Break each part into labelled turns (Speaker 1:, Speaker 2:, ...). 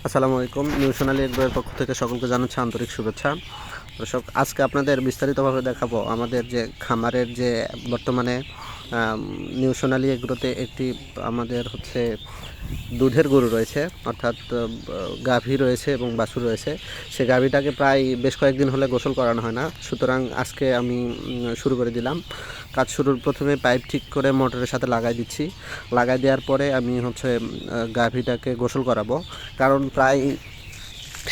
Speaker 1: আসসালামু আলাইকুম। নিউ সোনালী এগ্রোর পক্ষ থেকে সকলকে জানাচ্ছি আন্তরিক শুভেচ্ছা। দর্শক, আজকে আপনাদের বিস্তারিতভাবে দেখাবো আমাদের যে খামারের যে বর্তমানে নিউ সোনালী এগ্রোতে একটি আমাদের দুধের গরু রয়েছে, অর্থাৎ গাভী রয়েছে এবং বাছুর রয়েছে। সে গাভীটাকে প্রায় বেশ কয়েকদিন হলে গোসল করানো হয় না, সুতরাং আজকে আমি শুরু করে দিলাম। কাজ শুরুর প্রথমে পাইপ ঠিক করে মোটরের সাথে লাগাই দিচ্ছি। লাগাই দেওয়ার পরে আমি গাভীটাকে গোসল করাবো, কারণ প্রায়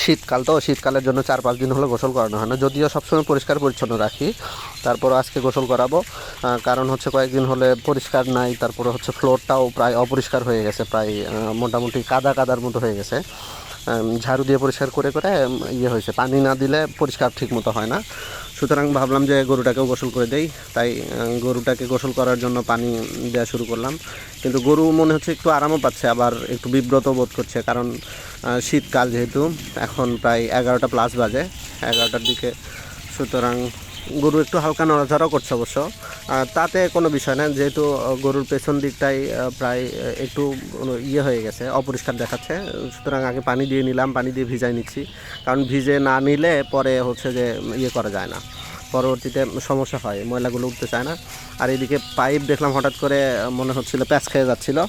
Speaker 1: শীতকাল, তো শীতকালের জন্য 4-5 দিন হলো গোসল করানো হয় না, যদিও সবসময় পরিষ্কার পরিচ্ছন্ন রাখি। তারপর আজকে গোসল করাবো, কারণ কয়েকদিন হলে পরিষ্কার নাই। তারপরে ফ্লোরটাও প্রায় অপরিষ্কার হয়ে গেছে, প্রায় মোটামুটি কাদার মতো হয়ে গেছে। ঝাড়ু দিয়ে পরিষ্কার করে হয়েছে, পানি না দিলে পরিষ্কার ঠিক মতো হয় না। সুতরাং ভাবলাম যে গরুটাকেও গোসল করে দেই, তাই গরুটাকে গোসল করার জন্য পানি দেওয়া শুরু করলাম। কিন্তু গরু মনে হচ্ছে একটু আরামও পাচ্ছে, আবার একটু বিব্রত বোধ করছে, কারণ শীতকাল যেহেতু, এখন প্রায় 11টা প্লাস বাজে, 11টার দিকে। সুতরাং গরু একটু হালকা নড়াচড়াও করছে অবশ্য, তাতে কোনো বিষয় না, যেহেতু গরুর পেছন দিকটাই প্রায় একটু হয়ে গেছে, অপরিষ্কার দেখাচ্ছে। সুতরাং আগে পানি দিয়ে নিলাম, পানি দিয়ে ভিজাই নিচ্ছি, কারণ ভিজে না নিলে পরে যে করা যায় না, পরবর্তীতে সমস্যা হয়, ময়লাগুলো উঠতে চায় না। আর এদিকে পাইপ দেখলাম হঠাৎ করে মনে হচ্ছিল প্যাঁচ খেয়ে যাচ্ছিলো,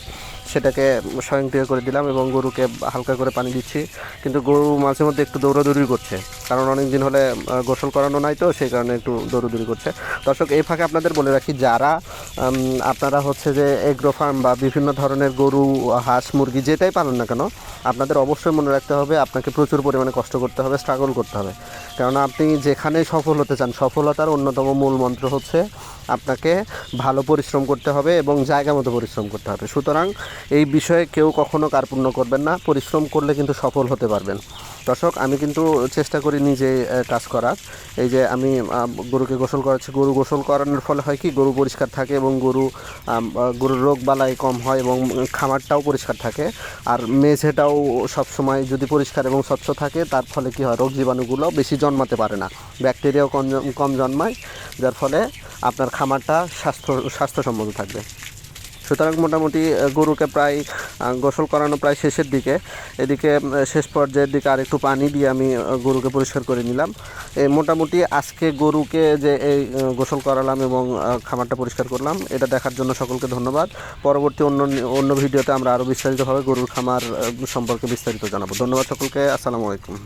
Speaker 1: সেটাকে স্বয়ংক্রিয় করে দিলাম এবং গরুকে হালকা করে পানি দিচ্ছি। কিন্তু গরু মাঝে মধ্যে একটু দৌড়াদৌড়ি করছে, কারণ অনেক দিন হলে গোসল করানো নাই, তো সেই কারণে একটু দৌড়াদৌড়ি করছে। দর্শক, এই ফাঁকে আপনাদের বলে রাখি, যারা আপনারা যে এগ্রো ফার্ম বা বিভিন্ন ধরনের গরু, হাঁস, মুরগি যেটাই পালন না কেন, আপনাদের অবশ্যই মনে রাখতে হবে আপনাকে প্রচুর পরিমাণে কষ্ট করতে হবে, স্ট্রাগল করতে হবে। কেননা আপনি যেখানেই সফল হতে চান, সফলতার অন্যতম মূল মন্ত্র আপনাকে ভালো পরিশ্রম করতে হবে এবং জায়গা মতো পরিশ্রম করতে হবে। সুতরাং এই বিষয়ে কেউ কখনো কার্পণ্য করবেন না, পরিশ্রম করলে কিন্তু সফল হতে পারবেন। দর্শক, আমি কিন্তু চেষ্টা করি নিজে কাজ করার। এই যে আমি গরুকে গোসল করাচ্ছি, গরু গোসল করানোর ফলে হয় কি, গরু পরিষ্কার থাকে এবং গরুর রোগ বালাই কম হয় এবং খামারটাও পরিষ্কার থাকে। আর মেঝেটাও সবসময় যদি পরিষ্কার এবং স্বচ্ছ থাকে, তার ফলে কি হয়, রোগ জীবাণুগুলো বেশি জন্মাতে পারে না, ব্যাকটেরিয়াও কম জন্মায়, যার ফলে আপনার খামারটা স্বাস্থ্যসম্মত থাকবে। সুতরাং মোটামুটি গরুকে প্রায় গোসল করানো প্রায় শেষের দিকে, এদিকে শেষ পর্যায়ের দিকে আর একটু পানি দিয়ে আমি গরুকে পরিষ্কার করে নিলাম। এই মোটামুটি আজকে গরুকে যে এই গোসল করালাম এবং খামারটা পরিষ্কার করলাম, এটা দেখার জন্য সকলকে ধন্যবাদ। পরবর্তী অন্য ভিডিওতে আমরা আরও বিস্তারিতভাবে গরুর খামার সম্পর্কে বিস্তারিত জানাবো। ধন্যবাদ সকলকে। আসসালামু আলাইকুম।